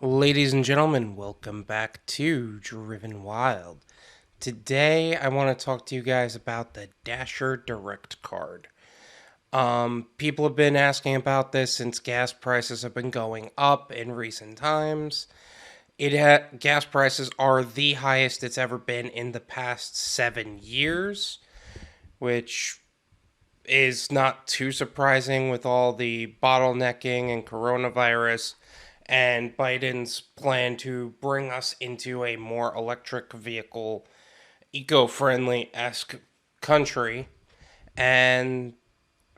Ladies and gentlemen, welcome back to Driven Wild. Today, I want to talk to you guys about the DasherDirect card. People have been asking about this since gas prices have been going up in recent times. Gas prices are the highest it's ever been in the past 7 years, which is not too surprising with all the bottlenecking and coronavirus and Biden's plan to bring us into a more electric vehicle, eco-friendly esque country. And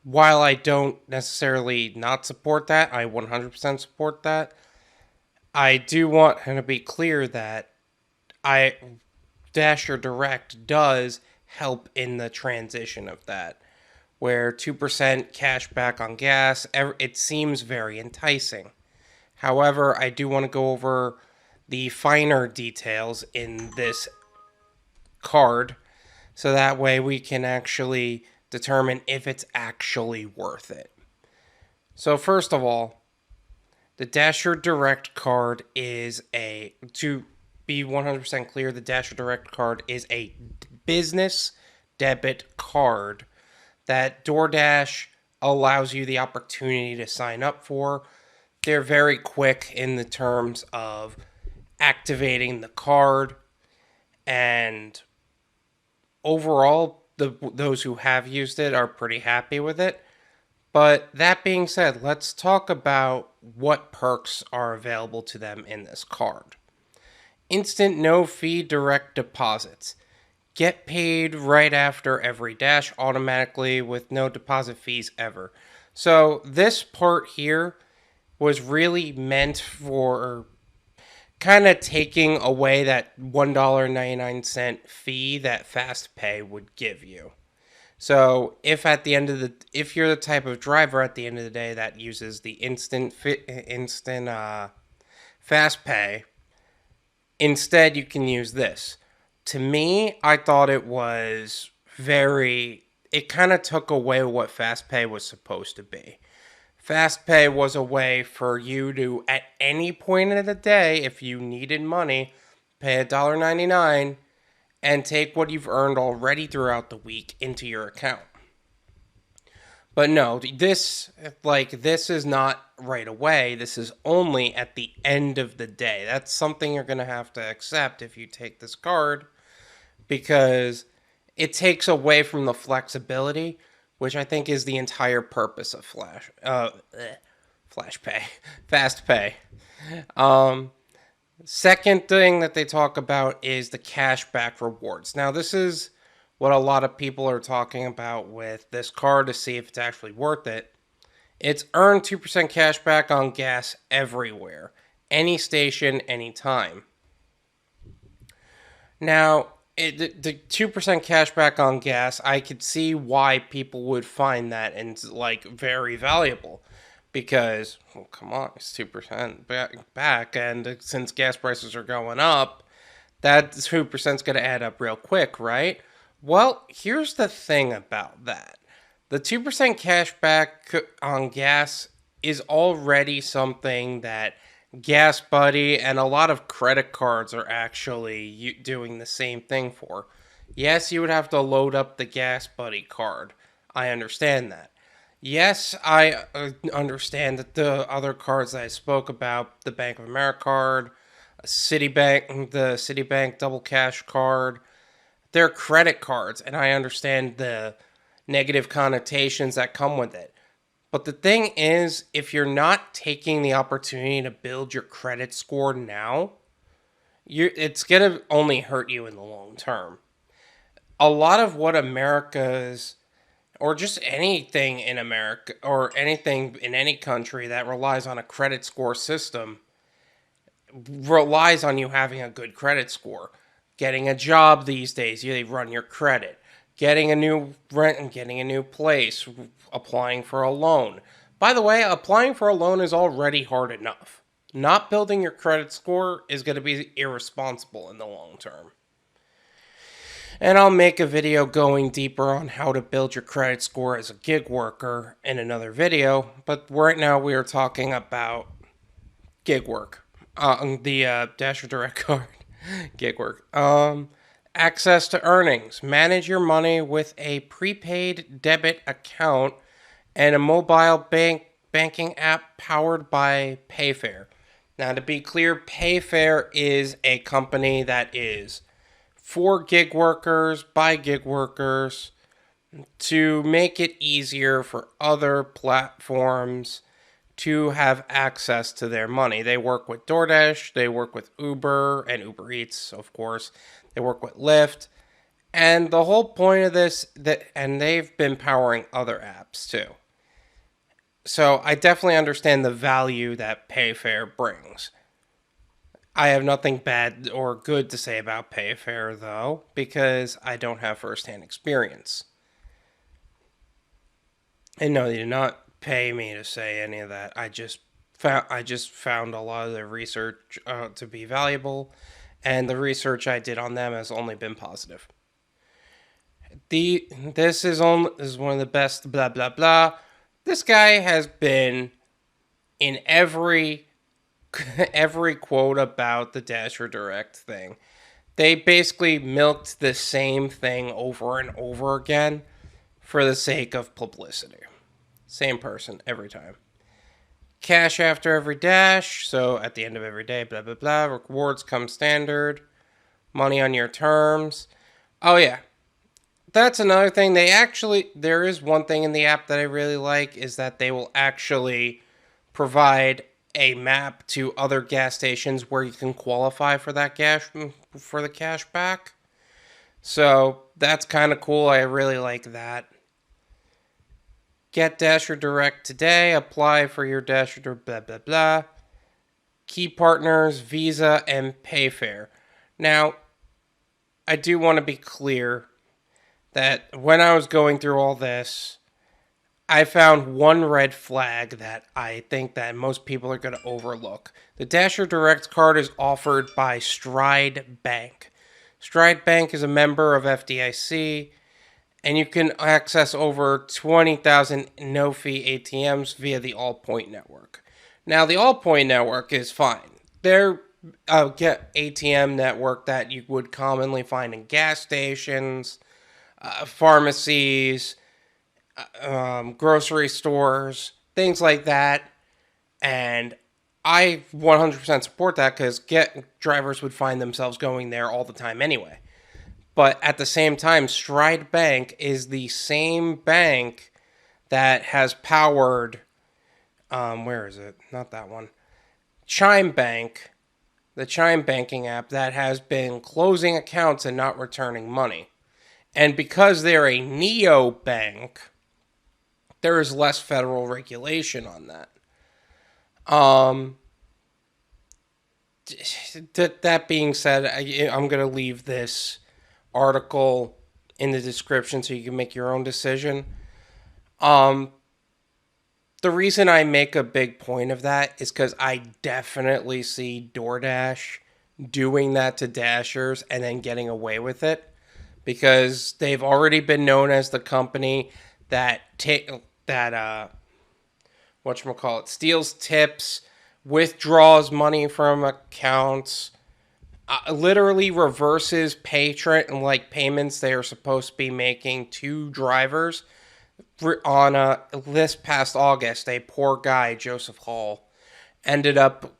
while I don't necessarily not support that, I 100% support that. I do want to be clear that I DasherDirect does help in the transition of that, where 2% cash back on gas, it seems very enticing. However, I do want to go over the finer details in this card so that way we can actually determine if it's actually worth it. So first of all, the DasherDirect card is to be 100% clear, the DasherDirect card is a business debit card that Doordash allows you the opportunity to sign up for. They're very quick in the terms of activating the card, and overall, those who have used it are pretty happy with it. But that being said, let's talk about what perks are available to them in this card. Instant no fee direct deposits. Get paid right after every dash automatically with no deposit fees ever. So this part here was really meant for kind of taking away that $1.99 fee that fast pay would give you. So if you're the type of driver at the end of the day that uses the instant fast pay, instead you can use this. To me, I thought it kind of took away what fast pay was supposed to be. Fast pay was a way for you to, at any point of the day, if you needed money, pay $1.99 and take what you've earned already throughout the week into your account. But no, this is not right away. This is only at the end of the day. That's something you're going to have to accept if you take this card, because it takes away from the flexibility, which I think is the entire purpose of fast pay. Second thing that they talk about is the cashback rewards. Now, this is what a lot of people are talking about with this card to see if it's actually worth it. It's earn 2% cashback on gas everywhere, any station, anytime. Now, the 2% cashback on gas, I could see why people would find that very valuable, because come on, it's 2% back, and since gas prices are going up, that 2% is going to add up real quick, right? Well, here's the thing about that: the 2% cashback on gas is already something that Gas Buddy and a lot of credit cards are actually doing the same thing for. Yes, you would have to load up the Gas Buddy card. I understand that. Yes, I understand that the other cards that I spoke about, the Bank of America card, the Citibank Double Cash card, they're credit cards, and I understand the negative connotations that come with it. But the thing is, if you're not taking the opportunity to build your credit score now, it's going to only hurt you in the long term. A lot of what or just anything in America, or anything in any country that relies on a credit score system, relies on you having a good credit score. Getting a job these days, they run your credit. Getting a new rent and getting a new place, applying for a loan. By the way, applying for a loan is already hard enough. Not building your credit score is going to be irresponsible in the long term. And I'll make a video going deeper on how to build your credit score as a gig worker in another video, but right now we are talking about gig work. The DasherDirect card, gig work. Access to earnings. Manage your money with a prepaid debit account and a mobile banking app powered by Payfare. Now, to be clear, Payfare is a company that is for gig workers, by gig workers, to make it easier for other platforms to have access to their money. They work with Doordash, they work with Uber and Uber Eats, of course. They work with Lyft. And the whole point of this and they've been powering other apps too. So I definitely understand the value that Payfare brings. I have nothing bad or good to say about Payfare though, because I don't have firsthand experience. And no, they did not pay me to say any of that. I just found a lot of their research to be valuable, and the research I did on them has only been positive. This is one of the best. Blah blah blah. This guy has been in every quote about the Dasher Direct thing. They basically milked the same thing over and over again for the sake of publicity. Same person every time. Cash after every dash, so at the end of every day, blah blah blah. Rewards come standard. Money on your terms. Oh yeah, that's another thing. There is one thing in the app that I really like is that they will actually provide a map to other gas stations where you can qualify for that gas for the cash back. So that's kind of cool. I really like that. Get Dasher Direct today. Apply for your Dasher Direct, blah, blah, blah. Key partners, Visa and Payfare. Now, I do want to be clear that when I was going through all this, I found one red flag that I think that most people are going to overlook. The Dasher Direct card is offered by Stride Bank. Stride Bank is a member of FDIC, and you can access over 20,000 no-fee ATMs via the Allpoint network. Now, the Allpoint network is fine. They're a ATM network that you would commonly find in gas stations, pharmacies, grocery stores, things like that. And I 100% support that because drivers would find themselves going there all the time anyway. But at the same time, Stride Bank is the same bank that has powered, where is it? Not that one. Chime Bank, the Chime banking app that has been closing accounts and not returning money. And because they're a neobank, there is less federal regulation on that. That being said, I'm going to leave this article in the description so you can make your own decision. The reason I make a big point of that is because I definitely see DoorDash doing that to Dashers and then getting away with it because they've already been known as the company that steals tips, withdraws money from accounts, literally reverses payments they are supposed to be making to drivers. On this past August, a poor guy, Joseph Hall, ended up.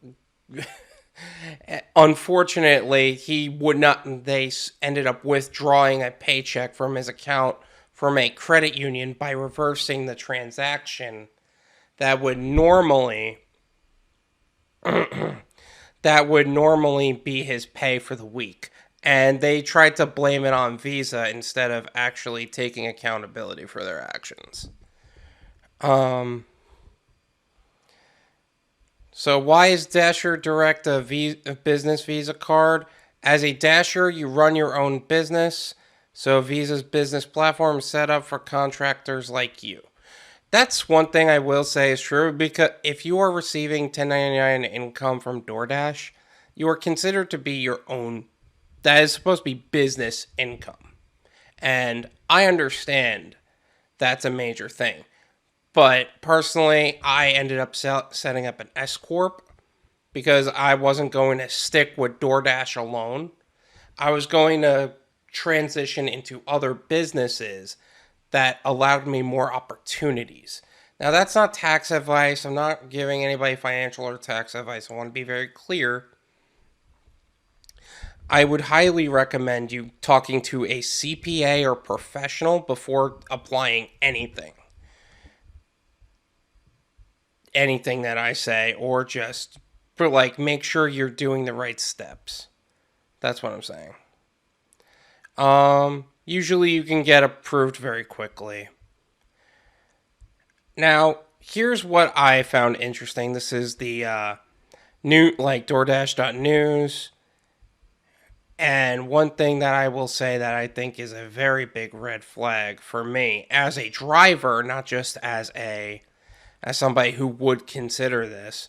Unfortunately, he would not. They ended up withdrawing a paycheck from his account from a credit union by reversing the transaction that would normally be his pay for the week. And they tried to blame it on Visa instead of actually taking accountability for their actions. So why is Dasher Direct a business Visa card? As a Dasher, you run your own business. So Visa's business platform is set up for contractors like you. That's one thing I will say is true, because if you are receiving 1099 income from DoorDash, you are considered to be your own. That is supposed to be business income. And I understand that's a major thing. But personally, I ended up setting up an S Corp because I wasn't going to stick with DoorDash alone. I was going to transition into other businesses that allowed me more opportunities. Now, that's not tax advice. I'm not giving anybody financial or tax advice. I want to be very clear. I would highly recommend you talking to a CPA or professional before applying anything. Anything that I say, or just for like make sure you're doing the right steps. That's what I'm saying. Usually you can get approved very quickly. Now, here's what I found interesting. This is the new like DoorDash.news. And one thing that I will say that I think is a very big red flag for me as a driver, not just as somebody who would consider this.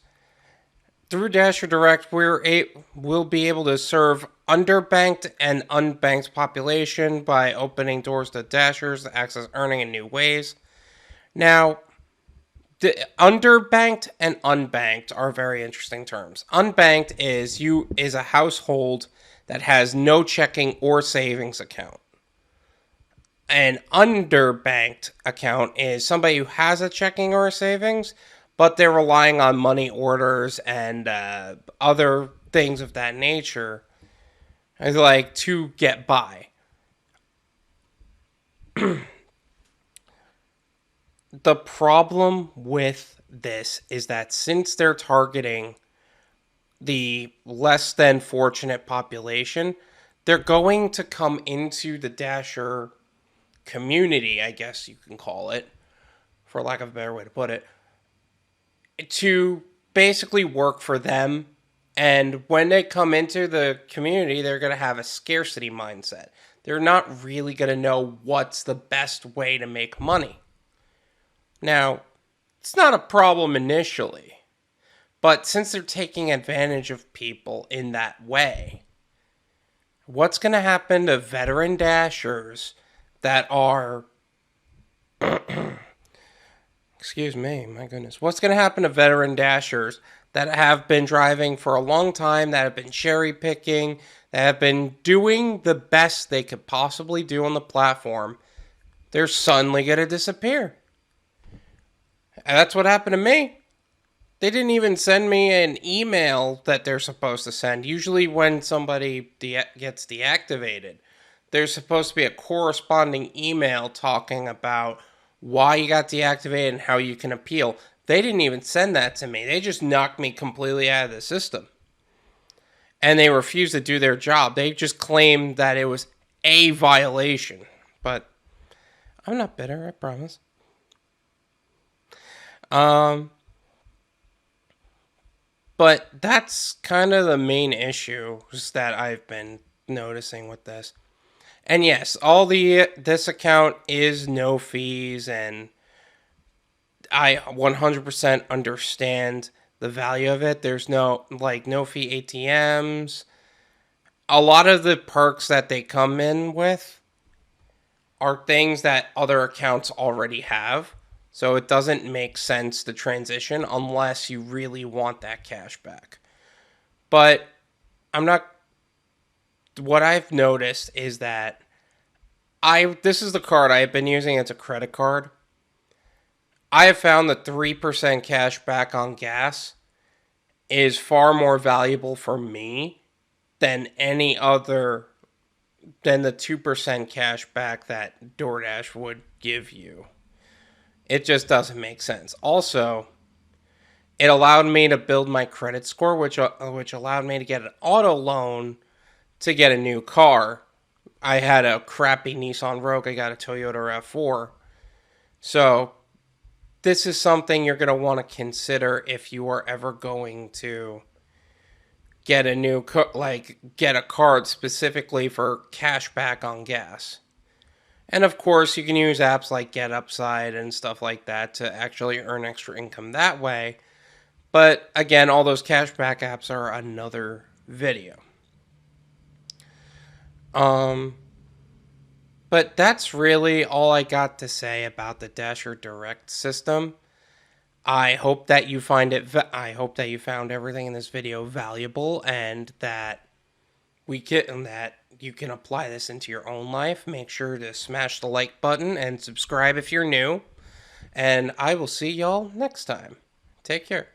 Through DasherDirect, we'll be able to serve underbanked and unbanked population by opening doors to Dashers to access earning in new ways. Now, the underbanked and unbanked are very interesting terms. Unbanked is a household that has no checking or savings account. An underbanked account is somebody who has a checking or a savings, but they're relying on money orders and other things of that nature, like to get by. The problem with this is that since they're targeting the less than fortunate population, they're going to come into the Dasher community, I guess you can call it, for lack of a better way to put it, to basically work for them. And when they come into the community, they're going to have a scarcity mindset. They're not really going to know what's the best way to make money. Now, it's not a problem initially, but since they're taking advantage of people in that way, what's going to happen to veteran Dashers that are... Excuse me, my goodness. What's going to happen to veteran Dashers that have been driving for a long time, that have been cherry picking, that have been doing the best they could possibly do on the platform? They're suddenly going to disappear. And that's what happened to me. They didn't even send me an email that they're supposed to send. Usually when somebody gets deactivated, there's supposed to be a corresponding email talking about why you got deactivated and how you can appeal. They didn't even send that to me. They just knocked me completely out of the system. And they refused to do their job. They just claimed that it was a violation. But I'm not bitter, I promise. But that's kind of the main issues that I've been noticing with this. And yes, this account is no fees, and I 100% understand the value of it. There's no fee ATMs. A lot of the perks that they come in with are things that other accounts already have. So it doesn't make sense to transition unless you really want that cash back. But what I've noticed is that this is the card I have been using. It's a credit card. I have found that 3% cash back on gas is far more valuable for me than the 2% cash back that DoorDash would give you. It just doesn't make sense. Also, it allowed me to build my credit score, which allowed me to get an auto loan to get a new car. I had a crappy Nissan Rogue. I got a Toyota RAV4. So, this is something you're going to want to consider if you are ever going to get get a card specifically for cash back on gas. And of course, you can use apps like GetUpside and stuff like that to actually earn extra income that way. But again, all those cashback apps are another video. But that's really all I got to say about the DasherDirect system. I hope that you find it. I hope that you found everything in this video valuable, and that that you can apply this into your own life. Make sure to smash the like button and subscribe if you're new. And I will see y'all next time. Take care.